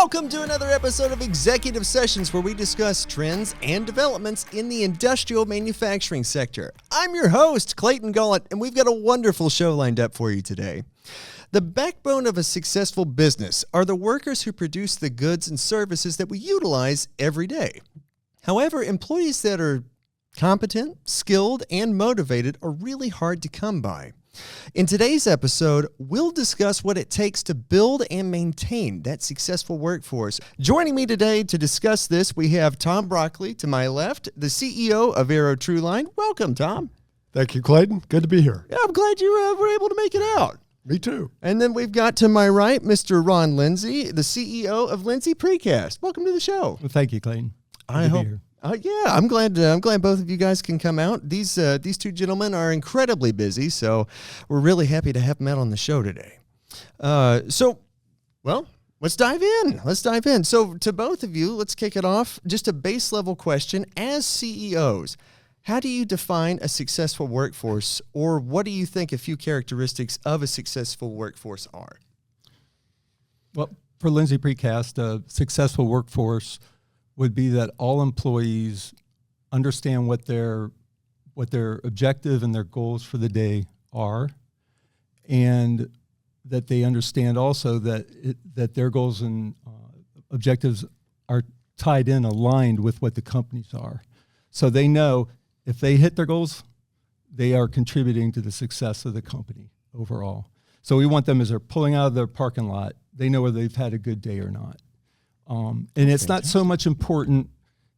Welcome to another episode of Executive Sessions, where we discuss trends and developments in the industrial manufacturing sector. I'm your host, Clayton Gallup, and we've got a wonderful show lined up for you today. The backbone of a successful business are the workers who produce the goods and services that we utilize every day. However, employees that are competent, skilled, and motivated are really hard to come by. In today's episode, we'll discuss what it takes to build and maintain that successful workforce. Joining me today to discuss this, we have Tom Brockley to my left, the CEO of Tru-Line. Welcome, Tom. Thank you, Clayton. Good to be here. Yeah, I'm glad you were able to make it out. Me too. And then we've got to my right, Mr. Ron Lindsay, the CEO of Lindsay Precast. Welcome to the show. Well, thank you, Clayton. I hope. Yeah, I'm glad both of you guys can come out. These two gentlemen are incredibly busy, so we're really happy to have them out on the show today. Let's dive in. So to both of you, let's kick it off. Just a base level question. As CEOs, how do you define a successful workforce, or what do you think a few characteristics of a successful workforce are? Well, for Lindsay Precast, a successful workforce would be that all employees understand what their objective and their goals for the day are, and that they understand also that their goals and objectives are tied in, aligned with what the companies are. So they know if they hit their goals, they are contributing to the success of the company overall. So we want them, as they're pulling out of their parking lot, they know whether they've had a good day or not. And it's not so much important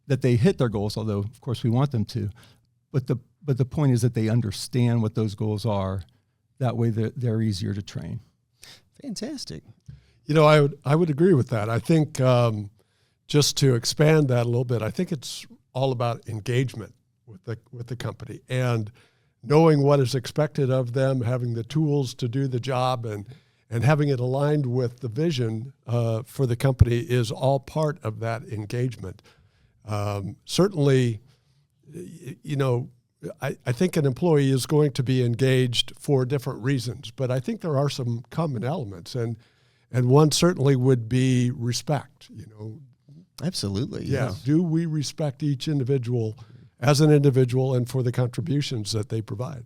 that they hit their goals, although of course we want them to, but the point is that they understand what those goals are. That way they're easier to train. Fantastic. You know, I would agree with that. I think just to expand that a little bit, I think it's all about engagement with the company and knowing what is expected of them, having the tools to do the job, and having it aligned with the vision for the company is all part of that engagement. Certainly, you know, I think an employee is going to be engaged for different reasons, but I think there are some common elements, and one certainly would be respect. You know, absolutely. Yeah. Do we respect each individual as an individual and for the contributions that they provide?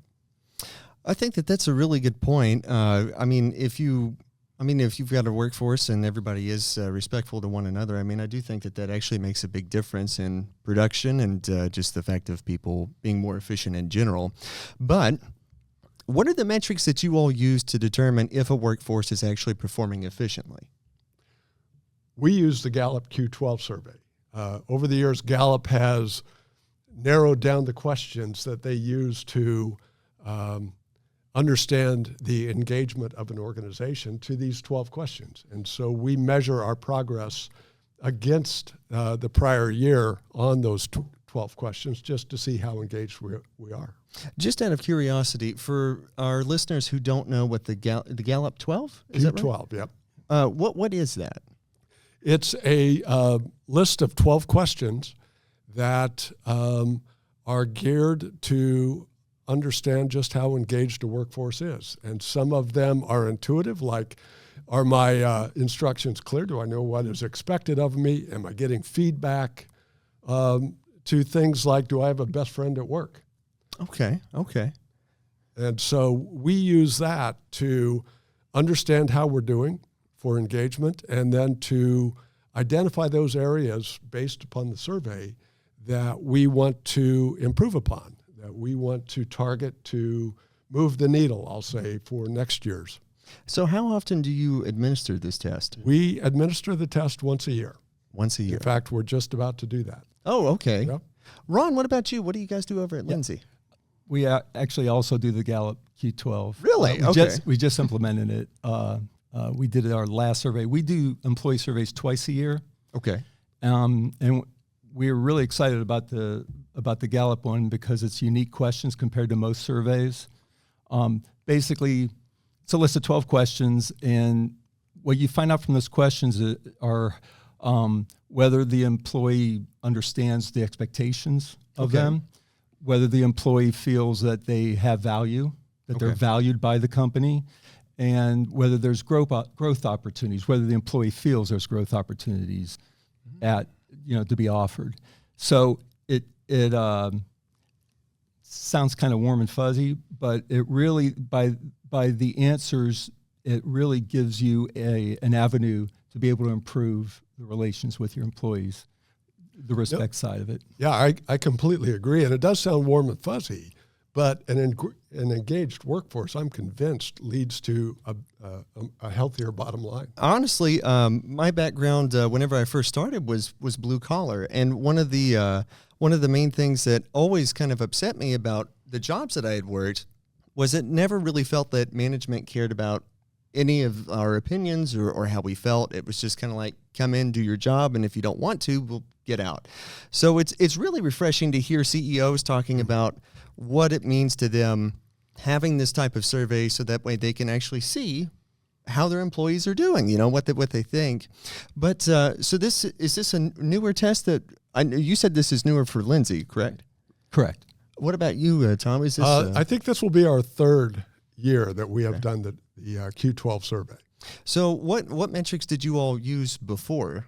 I think that's a really good point. If you've got a workforce and everybody is respectful to one another, I do think that actually makes a big difference in production and just the fact of people being more efficient in general. But what are the metrics that you all use to determine if a workforce is actually performing efficiently? We use the Gallup Q12 survey. Over the years, Gallup has narrowed down the questions that they use to understand the engagement of an organization to these 12 questions. And so we measure our progress against the prior year on those 12 questions just to see how engaged we are. Just out of curiosity, for our listeners who don't know what the Gallup 12? Is that right? Q12, yep. What is that? It's a list of 12 questions that are geared to understand just how engaged a workforce is. And some of them are intuitive, like, are my instructions clear? Do I know what is expected of me? Am I getting feedback? To things like, do I have a best friend at work? Okay. And so we use that to understand how we're doing for engagement, and then to identify those areas based upon the survey that we want to improve upon, that we want to target to move the needle, I'll say, for next year's. So how often do you administer this test? We administer the test once a year. Once a year. In fact, we're just about to do that. Oh, okay. Yep. Ron, what about you? What do you guys do over at Lindsay? We actually also do the Gallup Q12. Really? We just implemented it. We did our last survey. We do employee surveys twice a year. Okay. And we're really excited about the Gallup one because it's unique questions compared to most surveys. Basically, it's a list of 12 questions, and what you find out from those questions are whether the employee understands the expectations of them, whether the employee feels that they have value, that they're valued by the company, and whether there's growth opportunities, whether the employee feels there's growth opportunities to be offered. So it sounds kind of warm and fuzzy, but it really, by the answers, it really gives you an avenue to be able to improve the relations with your employees, the respect side of it. Yeah, I completely agree. And it does sound warm and fuzzy, but an engaged workforce, I'm convinced, leads to a healthier bottom line. Honestly, my background, whenever I first started, was blue collar, and one of the main things that always kind of upset me about the jobs that I had worked was it never really felt that management cared about any of our opinions or how we felt. It was just kind of like, come in, do your job, and if you don't want to, we'll get out. So it's really refreshing to hear CEOs talking about what it means to them having this type of survey, so that way they can actually see how their employees are doing, what they think. But so is this a newer test that you said this is newer for Lindsay, correct? Correct. What about you, Tom? Is this? I think this will be our third year that we have done the Q12 survey. So what metrics did you all use before?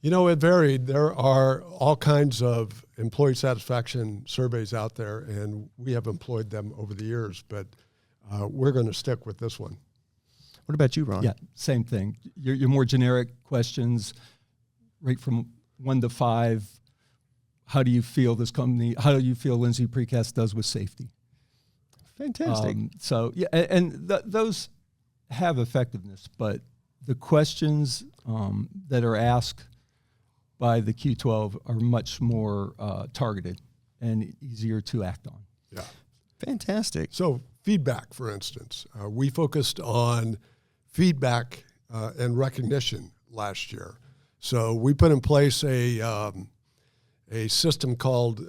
It varied. There are all kinds of employee satisfaction surveys out there, and we have employed them over the years, but we're going to stick with this one. What about you, Ron? Yeah, same thing. Your more generic questions, rate from 1 to 5. How do you feel this company? How do you feel Lindsay Precast does with safety? Fantastic. Those have effectiveness, but the questions that are asked by the Q12 are much more targeted and easier to act on. Yeah. Fantastic. So feedback, for instance, we focused on feedback and recognition last year. So we put in place a system called,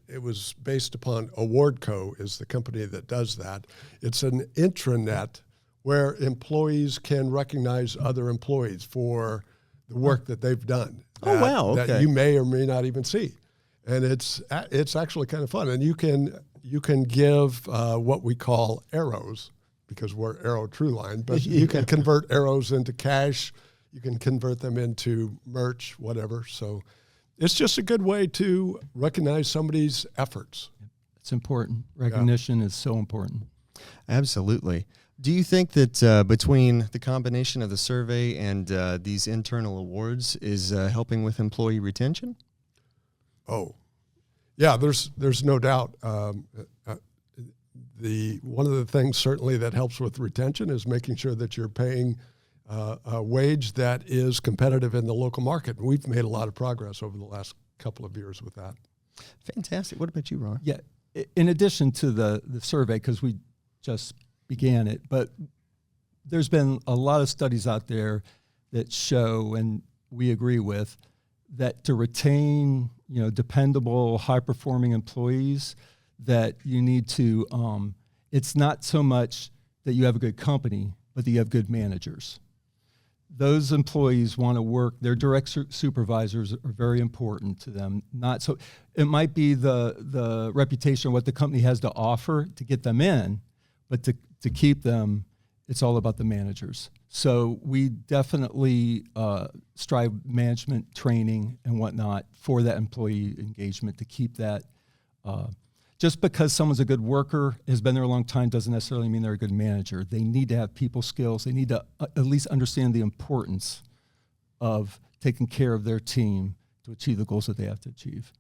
it was based upon Awardco is the company that does that. It's an intranet where employees can recognize other employees for the work that they've done. Oh, wow. Okay. That you may or may not even see. And it's actually kind of fun. And you can give what we call arrows, because we're Arrow Tru-Line, but you can convert arrows into cash. You can convert them into merch, whatever. So it's just a good way to recognize somebody's efforts. It's important. Recognition is so important. Absolutely. Do you think that between the combination of the survey and these internal awards is helping with employee retention? Oh, yeah, there's no doubt. One of the things certainly that helps with retention is making sure that you're paying a wage that is competitive in the local market. And we've made a lot of progress over the last couple of years with that. Fantastic. What about you, Ron? Yeah. In addition to the survey, because we just began it, but there's been a lot of studies out there that show, and we agree with, that to retain, dependable, high-performing employees, that you need to, it's not so much that you have a good company, but that you have good managers. Those employees want to work, their direct supervisors are very important to them. It might be the reputation of what the company has to offer to get them in, but to keep them, it's all about the managers. So we definitely strive management training and whatnot for that employee engagement to keep that. Just because someone's a good worker, has been there a long time, doesn't necessarily mean they're a good manager. They need to have people skills. They need to at least understand the importance of taking care of their team to achieve the goals that they have to achieve.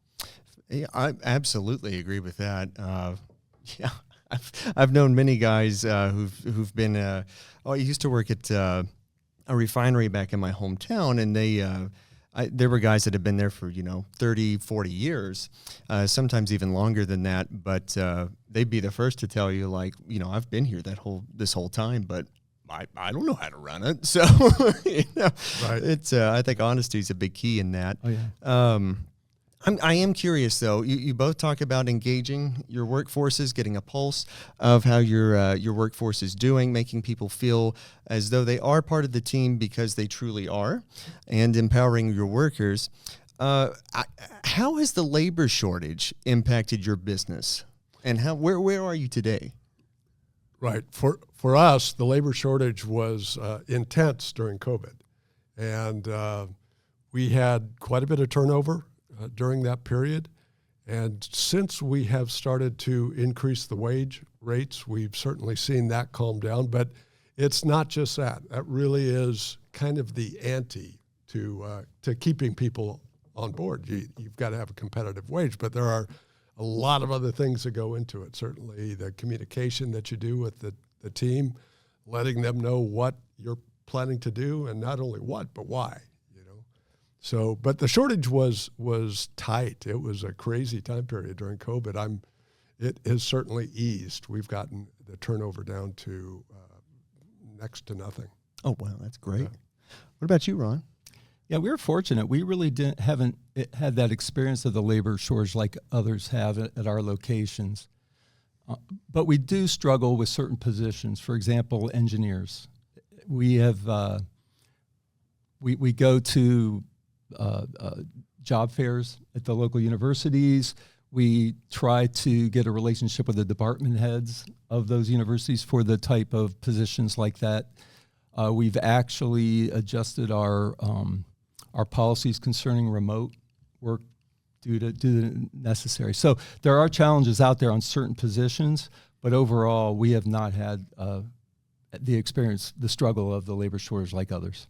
Yeah, I absolutely agree with that. Yeah. I've known many guys who've been. I used to work at a refinery back in my hometown, and there were guys that had been there for 30, 40 years, sometimes even longer than that. But they'd be the first to tell you, like, I've been here this whole time, but I don't know how to run it. So Right. It's I think honesty is a big key in that. Oh yeah. I am curious, though. You both talk about engaging your workforces, getting a pulse of how your workforce is doing, making people feel as though they are part of the team because they truly are, and empowering your workers. How has the labor shortage impacted your business, and where are you today? Right. For us, the labor shortage was intense during COVID. And we had quite a bit of turnover during that period. And since we have started to increase the wage rates, we've certainly seen that calm down. But it's not just that. That really is kind of the ante to keeping people on board. You've got to have a competitive wage, but there are a lot of other things that go into it. Certainly the communication that you do with the team, letting them know what you're planning to do, and not only what, but why, So, but the shortage was tight. It was a crazy time period during COVID. It has certainly eased. We've gotten the turnover down to next to nothing. Oh, wow, that's great. Yeah. What about you, Ron? Yeah, we were fortunate. We really haven't had that experience of the labor shortage like others have at our locations. But we do struggle with certain positions. For example, engineers. We have we go to job fairs at the local universities. We try to get a relationship with the department heads of those universities for the type of positions like that. We've actually adjusted our policies concerning remote work due to necessary. So there are challenges out there on certain positions, but overall we have not had the struggle of the labor shortage like others.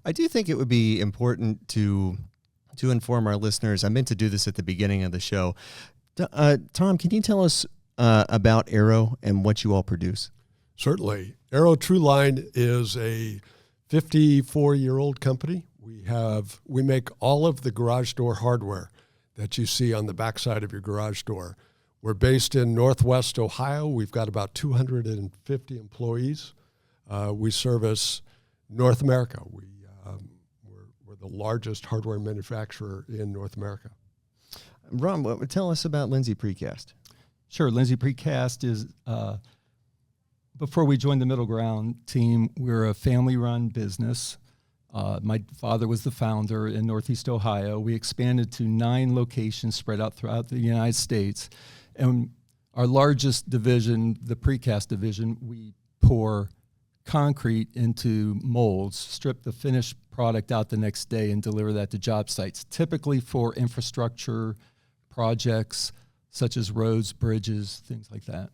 I do think it would be important to inform our listeners. I meant to do this at the beginning of the show. Tom, can you tell us about Arrow and what you all produce? Certainly. Arrow Tru-Line is a 54-year-old company. We make all of the garage door hardware that you see on the backside of your garage door. We're based in Northwest Ohio. We've got about 250 employees. We service North America. We're the largest hardware manufacturer in North America. Ron, tell us about Lindsay Precast. Sure. Lindsay Precast is, before we joined the MiddleGround team, we're a family-run business. My father was the founder in Northeast Ohio. We expanded to 9 locations spread out throughout the United States. And our largest division, the Precast division, we pour concrete into molds, strip the finished product out the next day, and deliver that to job sites, typically for infrastructure projects such as roads, bridges, things like that.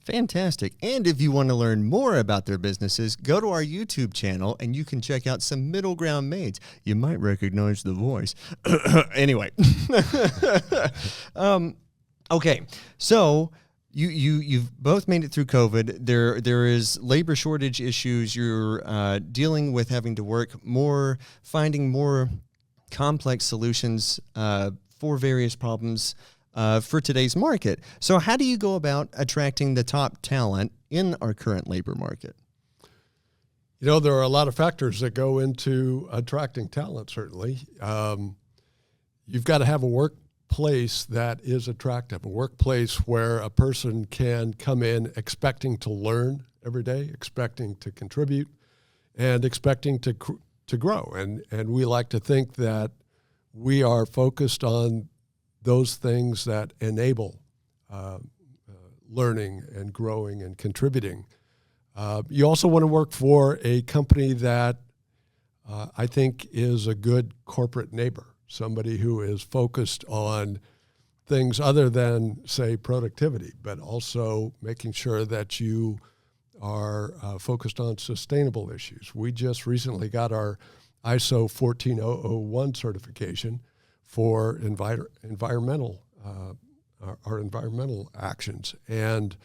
Fantastic. And if you want to learn more about their businesses, go to our YouTube channel and you can check out some MiddleGround maids. You might recognize the voice. Anyway. Okay. So you've both made it through COVID. There is labor shortage issues. You're dealing with having to work more, finding more complex solutions for various problems for today's market. So how do you go about attracting the top talent in our current labor market? There are a lot of factors that go into attracting talent, certainly. You've got to have a workplace that is attractive, a workplace where a person can come in expecting to learn every day, expecting to contribute, and expecting to grow. And we like to think that we are focused on those things that enable learning and growing and contributing. You also want to work for a company that I think is a good corporate neighbor, somebody who is focused on things other than, say, productivity, but also making sure that you are focused on sustainable issues. We just recently got our ISO 14001 certification for environmental actions. And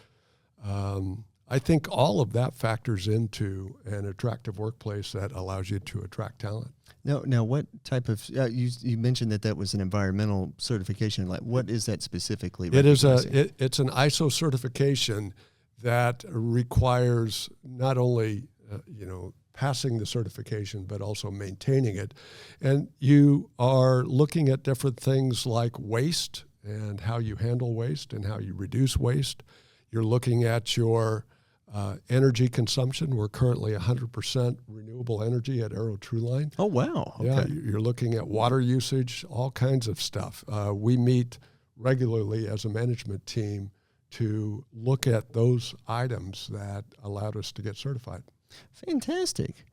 I think all of that factors into an attractive workplace that allows you to attract talent. Now, what type of, you mentioned that was an environmental certification. Like, what is that specifically? It's an ISO certification that requires not only, passing the certification, but also maintaining it. And you are looking at different things like waste and how you handle waste and how you reduce waste. You're looking at your energy consumption. We're currently 100% renewable energy at Arrow Tru-Line. Oh, wow. Okay. Yeah, you're looking at water usage, all kinds of stuff. We meet regularly as a management team to look at those items that allowed us to get certified. Fantastic.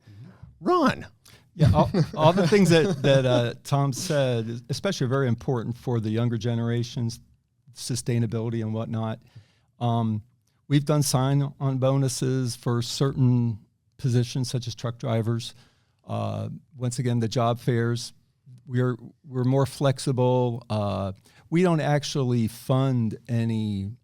Ron. Yeah, all the things that Tom said, especially are very important for the younger generations, sustainability and whatnot. We've done sign-on bonuses for certain positions, such as truck drivers. Once again, the job fairs, we're more flexible. We don't actually fund any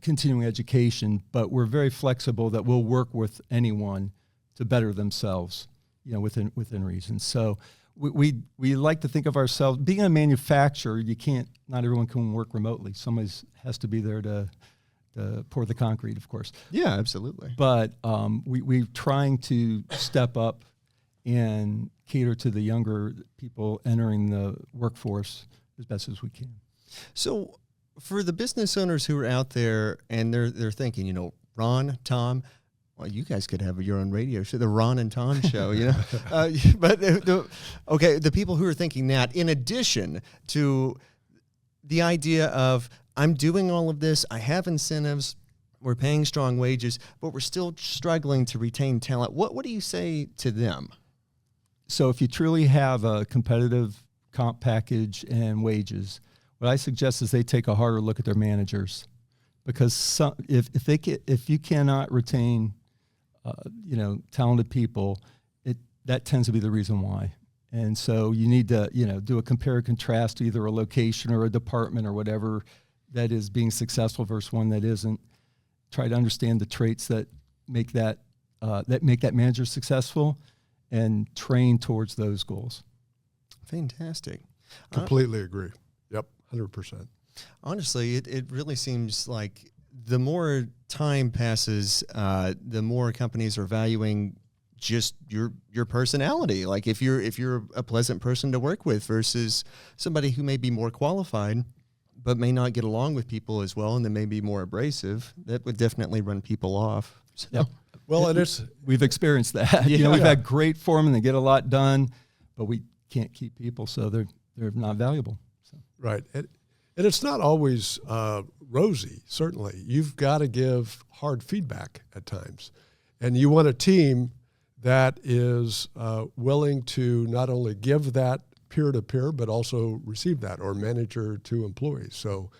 continuing education, but we're very flexible that we'll work with anyone to better themselves, within reason. So we like to think of ourselves, being a manufacturer, not everyone can work remotely. Somebody has to be there to pour the concrete, of course. Yeah, absolutely. But we're trying to step up and cater to the younger people entering the workforce as best as we can. So for the business owners who are out there and they're thinking, Ron, Tom, well, you guys could have your own radio show, the Ron and Tom show, But the people who are thinking that, in addition to the idea of, I'm doing all of this, I have incentives, we're paying strong wages, but we're still struggling to retain talent. What do you say to them? So if you truly have a competitive comp package and wages, what I suggest is they take a harder look at their managers, because if you cannot retain talented people, that tends to be the reason why. And so you need to do a compare and contrast to either a location or a department or whatever that is being successful versus one that isn't. Try to understand the traits that make that manager successful, and train towards those goals. Fantastic. Completely agree. Yep, 100%. Honestly, it really seems like the more time passes, the more companies are valuing just your personality. Like if you're a pleasant person to work with versus somebody who may be more qualified but may not get along with people as well, and they may be more abrasive, that would definitely run people off. So. Yep. Well, we've experienced that. Yeah. We've had great foremen that get a lot done, but we can't keep people, so they're not valuable. So. Right. And it's not always rosy, certainly. You've got to give hard feedback at times. And you want a team that is willing to not only give that peer-to-peer, but also receive that, or manager to employees. So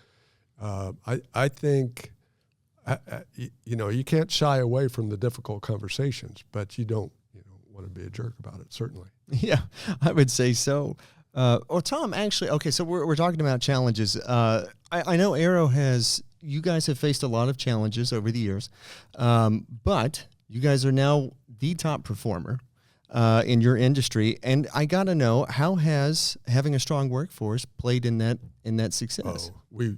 I think, you can't shy away from the difficult conversations, but you don't want to be a jerk about it, certainly. Yeah, I would say so. Tom, actually, okay, so we're talking about challenges. I know Arrow you guys have faced a lot of challenges over the years, but you guys are now the top performer in your industry, and I got to know, how has having a strong workforce played in that success? We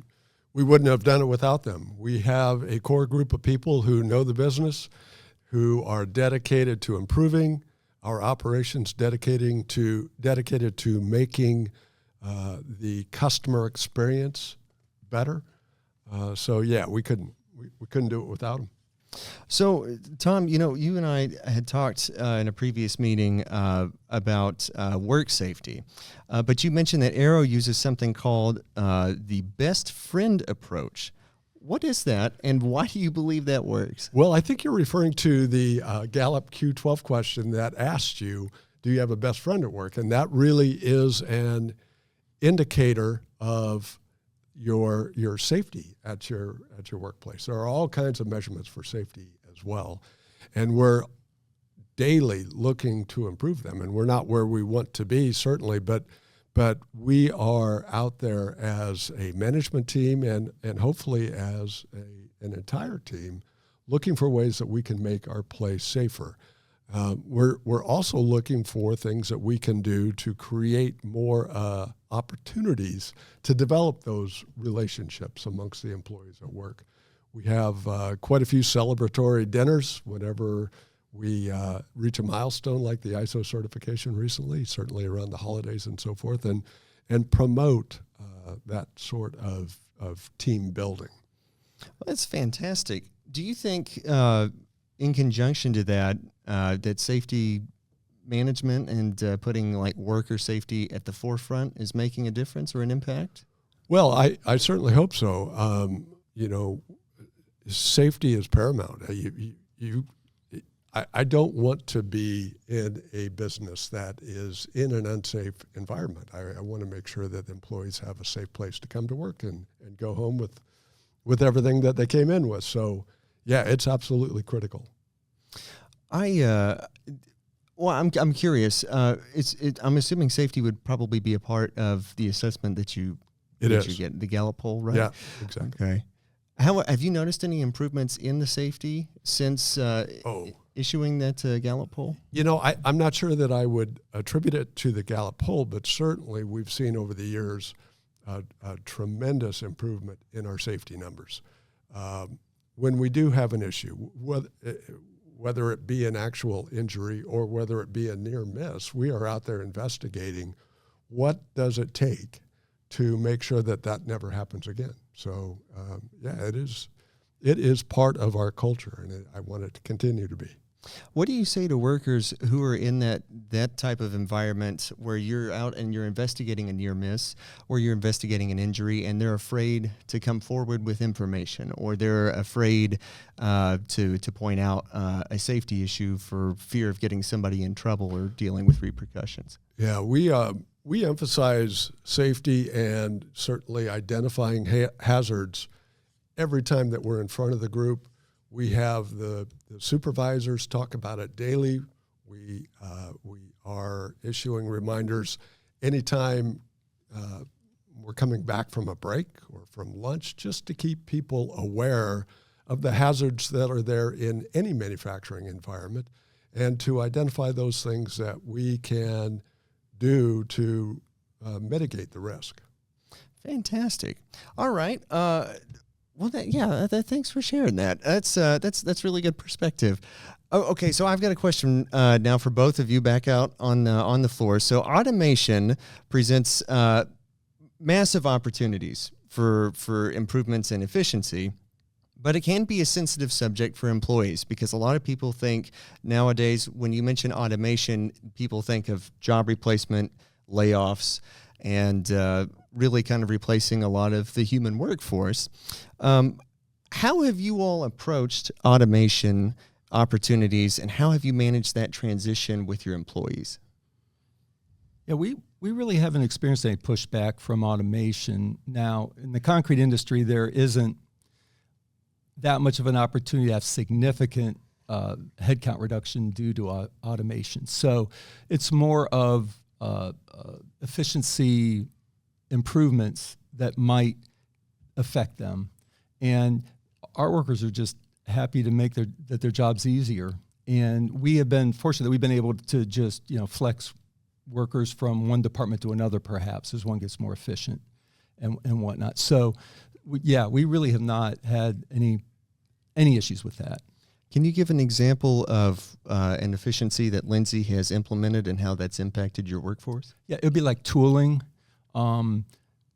wouldn't have done it without them. We have a core group of people who know the business, who are dedicated to improving our operations, dedicated to making the customer experience better. We couldn't do it without them. So, Tom, you and I had talked in a previous meeting about work safety, but you mentioned that Arrow uses something called the best friend approach. What is that, and why do you believe that works? Well, I think you're referring to the Gallup Q12 question that asked you, do you have a best friend at work? And that really is an indicator of your safety at your workplace. There are all kinds of measurements for safety as well, and we're daily looking to improve them. And we're not where we want to be, certainly, but we are out there as a management team and hopefully as an entire team, looking for ways that we can make our place safer. We're also looking for things that we can do to create more opportunities to develop those relationships amongst the employees at work. We have quite a few celebratory dinners whenever we reach a milestone like the ISO certification recently, certainly around the holidays and so forth, and promote that sort of team building. Well, that's fantastic. Do you think, in conjunction to that, that safety management and putting like worker safety at the forefront is making a difference or an impact? Well, I certainly hope so. safety is paramount. I don't want to be in a business that is in an unsafe environment. I want to make sure that employees have a safe place to come to work and go home with everything that they came in with. So, yeah, it's absolutely critical. I'm curious. I'm assuming safety would probably be a part of the assessment that you get, the Gallup poll, right? Yeah, exactly. Okay. How have you noticed any improvements in the safety since issuing that Gallup poll? I'm not sure that I would attribute it to the Gallup poll, but certainly we've seen over the years a tremendous improvement in our safety numbers. When we do have an issue, whether it be an actual injury or whether it be a near miss, we are out there investigating what does it take to make sure that never happens again. So, it is part of our culture, and I want it to continue to be. What do you say to workers who are in that type of environment where you're out and you're investigating a near miss or you're investigating an injury and they're afraid to come forward with information, or they're afraid to point out a safety issue for fear of getting somebody in trouble or dealing with repercussions? Yeah, we emphasize safety and certainly identifying hazards every time that we're in front of the group. We have the supervisors talk about it daily. We are issuing reminders anytime we're coming back from a break or from lunch, just to keep people aware of the hazards that are there in any manufacturing environment, and to identify those things that we can do to mitigate the risk. Fantastic. All right. Thanks for sharing that. That's really good perspective. Oh, okay, so I've got a question now for both of you back out on the floor. So automation presents massive opportunities for improvements in efficiency, but it can be a sensitive subject for employees because a lot of people think nowadays when you mention automation, people think of job replacement, layoffs, and really kind of replacing a lot of the human workforce. How have you all approached automation opportunities, and how have you managed that transition with your employees? Yeah, we really haven't experienced any pushback from automation. Now, in the concrete industry, there isn't that much of an opportunity to have significant headcount reduction due to automation. So it's more of efficiency improvements that might affect them. And our workers are just happy to make their jobs easier. And we have been fortunate that we've been able to just, flex workers from one department to another, perhaps, as one gets more efficient and whatnot. So, we really have not had any issues with that. Can you give an example of an efficiency that Lindsay has implemented and how that's impacted your workforce? Yeah, it would be like tooling.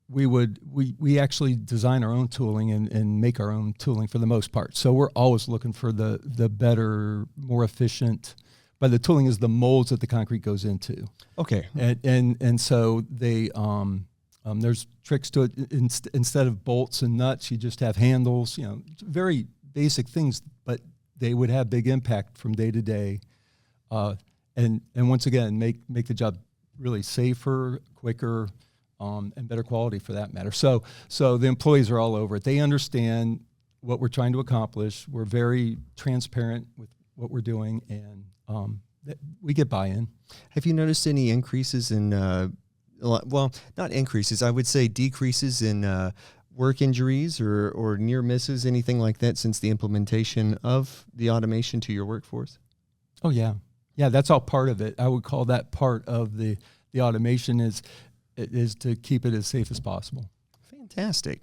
We actually design our own tooling and make our own tooling for the most part. So we're always looking for the better, more efficient. But the tooling is the molds that the concrete goes into. Okay. And so they there's tricks to it. Instead of bolts and nuts, you just have handles. Very basic things, but they would have big impact from day to day. And once again, make the job really safer, quicker, and better quality for that matter. So the employees are all over it. They understand what we're trying to accomplish. We're very transparent with what we're doing, and we get buy-in. Have you noticed any increases in, not increases, I would say decreases in work injuries or near misses, anything like that since the implementation of the automation to your workforce? Oh, yeah. Yeah, that's all part of it. I would call that part of the automation is to keep it as safe as possible. Fantastic.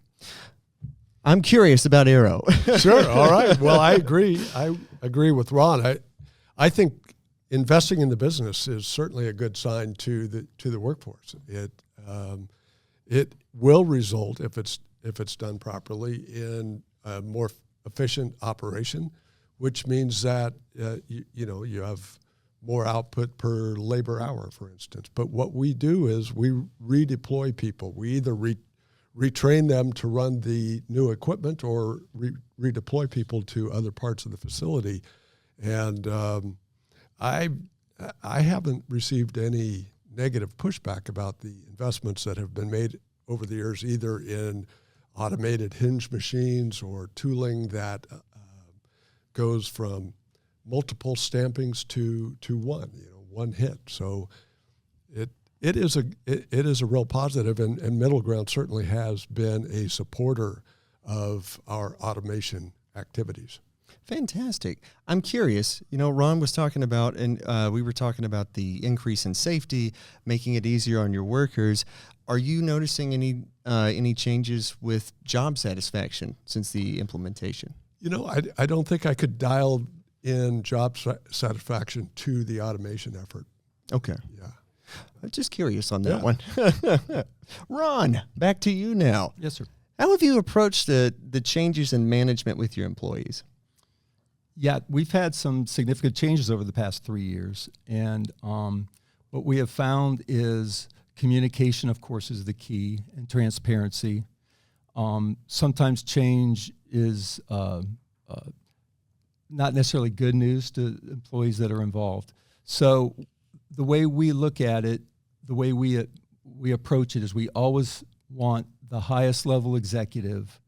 I'm curious about Aero. Sure. All right. Well, I agree. I agree with Ron. I think investing in the business is certainly a good sign to the workforce. It will result, if it's done properly, in a more efficient operation, which means that you have more output per labor hour, for instance. But what we do is we redeploy people. We either retrain them to run the new equipment or redeploy people to other parts of the facility. And I haven't received any negative pushback about the investments that have been made over the years, either in automated hinge machines or tooling that goes from multiple stampings to one hit. So it is a real positive, and MiddleGround certainly has been a supporter of our automation activities. Fantastic. I'm curious, Ron was talking about, and we were talking about the increase in safety, making it easier on your workers. Are you noticing any changes with job satisfaction since the implementation? I don't think I could dial in job satisfaction to the automation effort. Okay. Yeah. I'm just curious on that one. Ron, back to you now. Yes, sir. How have you approached the changes in management with your employees? Yeah, we've had some significant changes over the past 3 years. And what we have found is communication, of course, is the key, and transparency. Sometimes change is not necessarily good news to employees that are involved. So the way we look at it, the way we approach it is we always want the highest level executive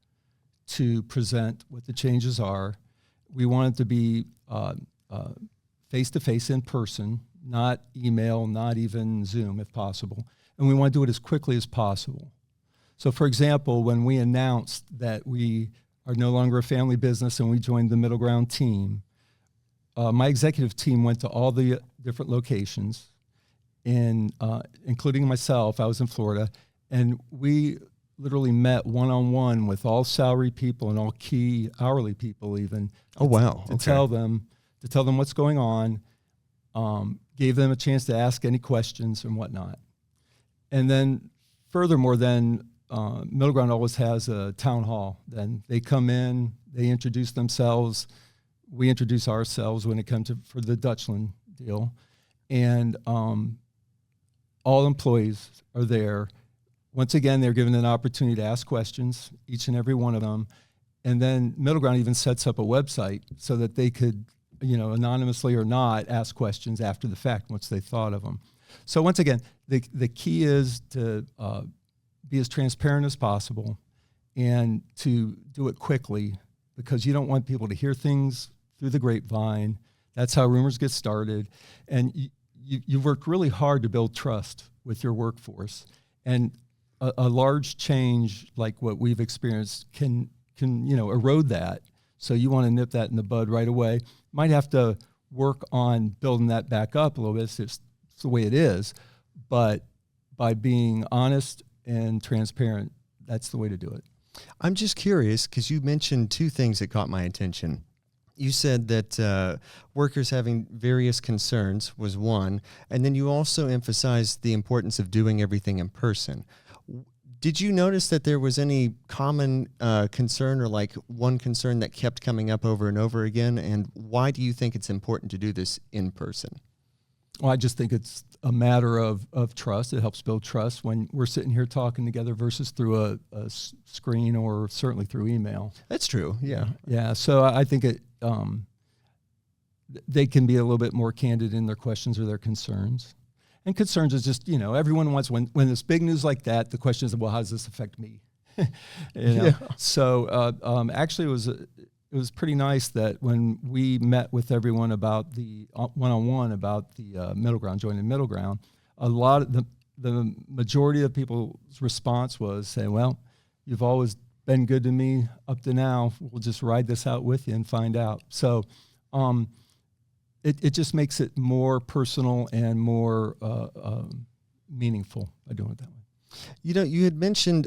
to present what the changes are. We want it to be face-to-face, in person, not email, not even Zoom if possible. And we want to do it as quickly as possible. So, for example, when we announced that we are no longer a family business and we joined the MiddleGround team, my executive team went to all the different locations, and including myself. I was in Florida, and we literally met one-on-one with all salary people and all key hourly people even. Oh, wow. To tell them what's going on, gave them a chance to ask any questions and whatnot. And then furthermore, MiddleGround always has a town hall. Then they come in, they introduce themselves. We introduce ourselves when it comes for the Dutchland deal. And all employees are there. Once again, they're given an opportunity to ask questions, each and every one of them. And then MiddleGround even sets up a website so that they could, anonymously or not, ask questions after the fact once they thought of them. So once again, the key is to be as transparent as possible and to do it quickly, because you don't want people to hear things through the grapevine. That's how rumors get started. And you work really hard to build trust with your workforce. And a large change like what we've experienced can erode that. So you want to nip that in the bud right away. Might have to work on building that back up a little bit. It's just the way it is. But by being honest and transparent, that's the way to do it. I'm just curious, because you mentioned two things that caught my attention. You said that workers having various concerns was one, and then you also emphasized the importance of doing everything in person. Did you notice that there was any common concern, or like one concern that kept coming up over and over again? And why do you think it's important to do this in person? Well, I just think it's a matter of trust. It helps build trust when we're sitting here talking together versus through a screen or certainly through email. That's true, yeah. Yeah, so I think they can be a little bit more candid in their questions or their concerns. And concerns is just, everyone wants, when there's big news like that, the question is, well, how does this affect me? Yeah. So actually it was pretty nice that when we met with everyone about the one-on-one about the MiddleGround, joining MiddleGround, a lot of the majority of people's response was saying, well, you've always been good to me up to now. We'll just ride this out with you and find out. So it just makes it more personal and more meaningful by doing it that way. You had mentioned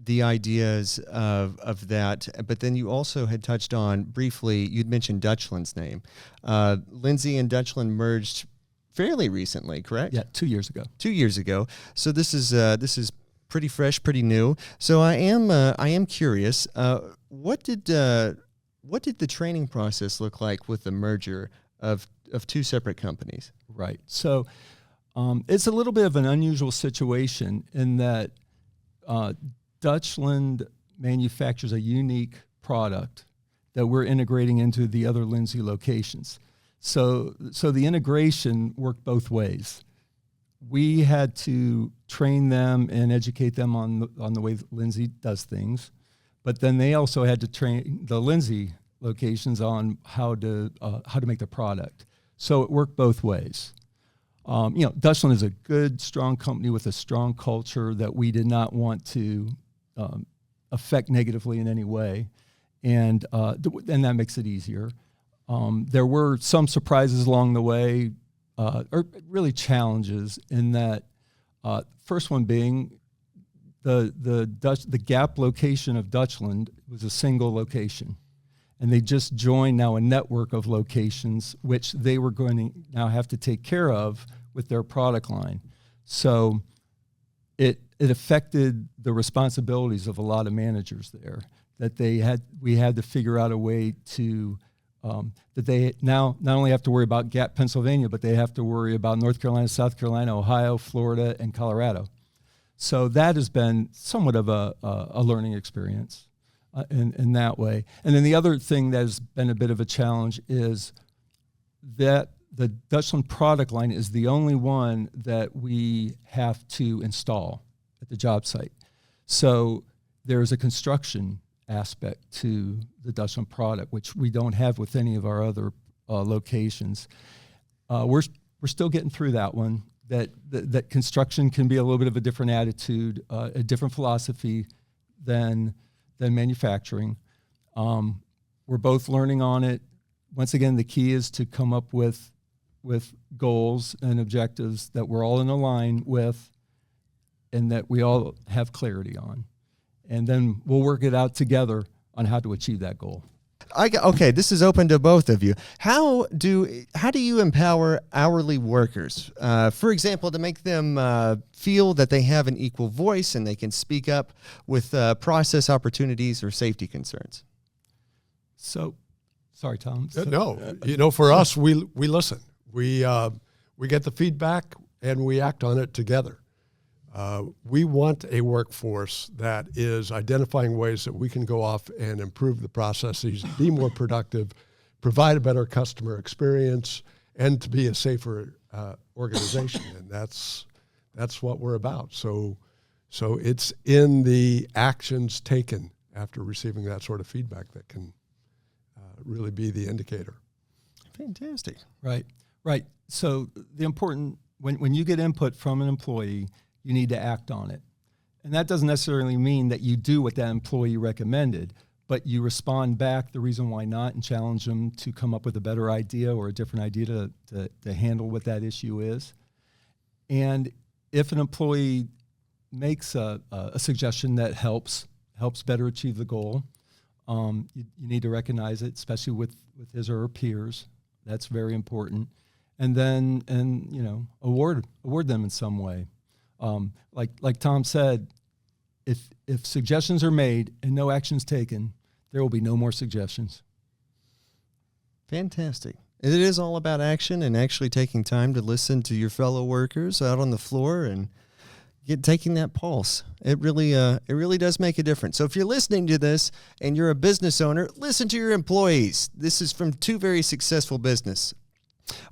the ideas of that, but then you also had touched on briefly, you'd mentioned Dutchland's name. Lindsay and Dutchland merged fairly recently, correct? Yeah, 2 years ago. 2 years ago. So this is pretty fresh, pretty new. So I am curious. What did the training process look like with the merger of two separate companies? Right. So it's a little bit of an unusual situation in that Dutchland manufactures a unique product that we're integrating into the other Lindsay locations. So the integration worked both ways. We had to train them and educate them on the way Lindsay does things, but then they also had to train the Lindsay locations on how to make the product. So it worked both ways. Dutchland is a good, strong company with a strong culture that we did not want to affect negatively in any way, and that makes it easier. There were some surprises along the way, or really challenges in that. First one being the Gap location of Dutchland was a single location, and they just joined now a network of locations which they were going to now have to take care of with their product line. So it affected the responsibilities of a lot of managers there. We had to figure out a way to that they now not only have to worry about Gap, Pennsylvania, but they have to worry about North Carolina, South Carolina, Ohio, Florida, and Colorado. So that has been somewhat of a learning experience in that way. And then the other thing that has been a bit of a challenge is that the Dutchland product line is the only one that we have to install at the job site. So there's a construction aspect to the Dutchland product, which we don't have with any of our other locations. We're still getting through that one. That construction can be a little bit of a different attitude, a different philosophy than manufacturing. We're both learning on it. Once again, the key is to come up with goals and objectives that we're all in a line with, and that we all have clarity on. And then we'll work it out together on how to achieve that goal. Okay, this is open to both of you. How do you empower hourly workers, for example, to make them feel that they have an equal voice and they can speak up with process opportunities or safety concerns? So, sorry, Tom. No, for us, we listen. We get the feedback and we act on it together. We want a workforce that is identifying ways that we can go off and improve the processes, be more productive, provide a better customer experience, and to be a safer organization. And that's what we're about. So it's in the actions taken after receiving that sort of feedback that can really be the indicator. Fantastic. Right. So the important, when you get input from an employee, you need to act on it. And that doesn't necessarily mean that you do what that employee recommended, but you respond back the reason why not and challenge them to come up with a better idea or a different idea to handle what that issue is. And if an employee makes a suggestion that helps better achieve the goal, you need to recognize it, especially with his or her peers. That's very important. And then award them in some way. Like Tom said, if suggestions are made and no actions taken, there will be no more suggestions. Fantastic. It is all about action and actually taking time to listen to your fellow workers out on the floor and taking that pulse. It really does make a difference. So if you're listening to this and you're a business owner, listen to your employees. This is from two very successful business.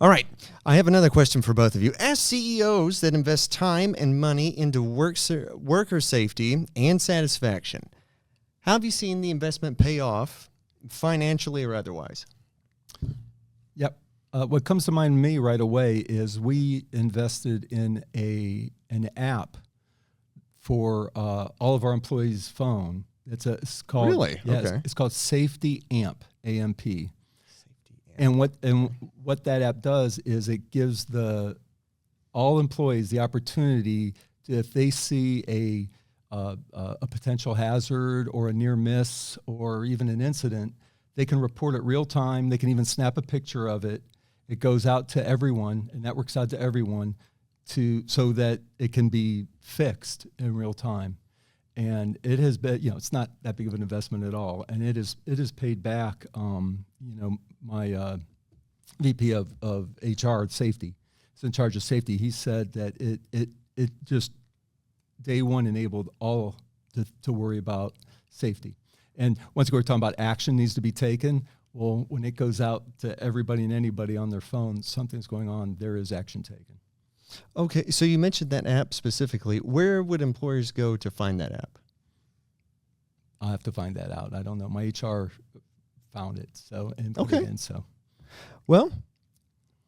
All right, I have another question for both of you. As CEOs that invest time and money into worker safety and satisfaction, how have you seen the investment pay off financially or otherwise? Yep. What comes to mind to me right away is we invested in an app for all of our employees' phone. It's called Really? Yes, okay. it's called Safety AMP, AMP. And what that app does is it gives all employees the opportunity to, if they see a potential hazard or a near miss or even an incident, they can report it real time. They can even snap a picture of it. It goes out to everyone, and networks out to everyone so that it can be fixed in real time. And it has been, it's not that big of an investment at all, and it is paid back. My VP of HR safety is in charge of safety. He said that it just day one enabled all to worry about safety. And once we're talking about action needs to be taken, well, when it goes out to everybody and anybody on their phone, something's going on, there is action taken. Okay, so you mentioned that app specifically. Where would employers go to find that app? I'll have to find that out. I don't know. My HR found it, and put Okay. it in, so. Well,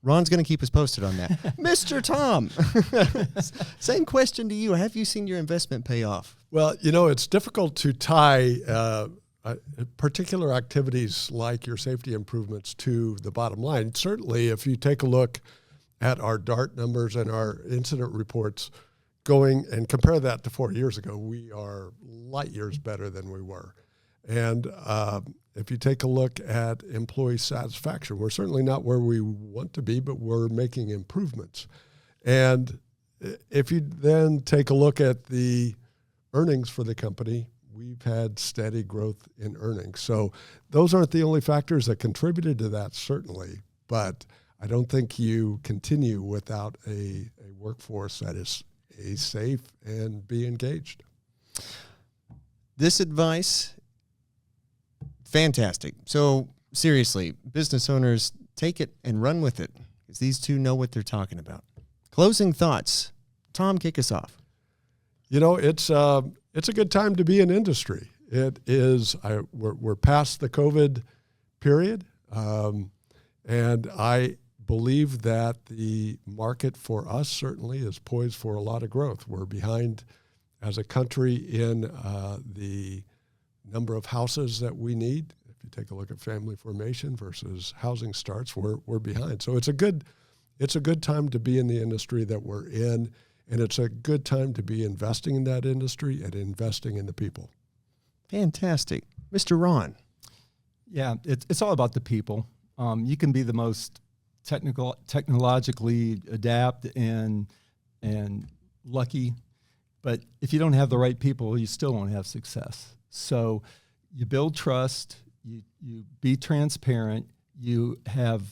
Ron's going to keep us posted on that. Mr. Tom, same question to you. Have you seen your investment pay off? Well, it's difficult to tie particular activities like your safety improvements to the bottom line. Certainly, if you take a look at our DART numbers and our incident reports going and compare that to 4 years ago, we are light years better than we were. And if you take a look at employee satisfaction, we're certainly not where we want to be, but we're making improvements. And if you then take a look at the earnings for the company, we've had steady growth in earnings. So those aren't the only factors that contributed to that, certainly, but I don't think you continue without a workforce that is safe and be engaged. This advice, fantastic. So seriously, business owners, take it and run with it, because these two know what they're talking about. Closing thoughts. Tom, kick us off. It's a good time to be in industry. It is. We're past the COVID period, and I believe that the market for us certainly is poised for a lot of growth. We're behind as a country in the number of houses that we need. If you take a look at family formation versus housing starts, we're behind. So it's a good time to be in the industry that we're in, and it's a good time to be investing in that industry and investing in the people. Fantastic. Mr. Ron. Yeah, it's all about the people. You can be the most technologically adept and lucky, but if you don't have the right people, you still won't have success. So you build trust, you be transparent, you have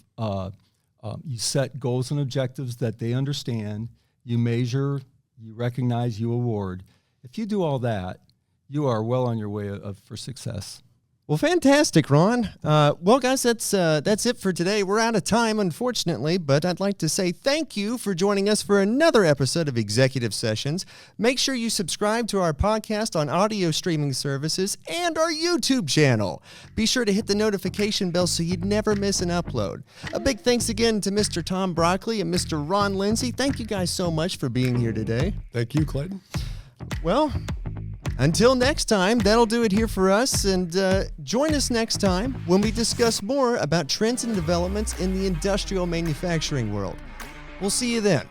you set goals and objectives that they understand, you measure, you recognize, you award. If you do all that, you are well on your way for success. Well, fantastic, Ron. Well, guys, that's it for today. We're out of time, unfortunately, but I'd like to say thank you for joining us for another episode of Executive Sessions. Make sure you subscribe to our podcast on audio streaming services and our YouTube channel. Be sure to hit the notification bell so you'd never miss an upload. A big thanks again to Mr. Tom Brockley and Mr. Ron Lindsay. Thank you guys so much for being here today. Thank you, Clayton. Well, until next time, that'll do it here for us, and join us next time when we discuss more about trends and developments in the industrial manufacturing world. We'll see you then.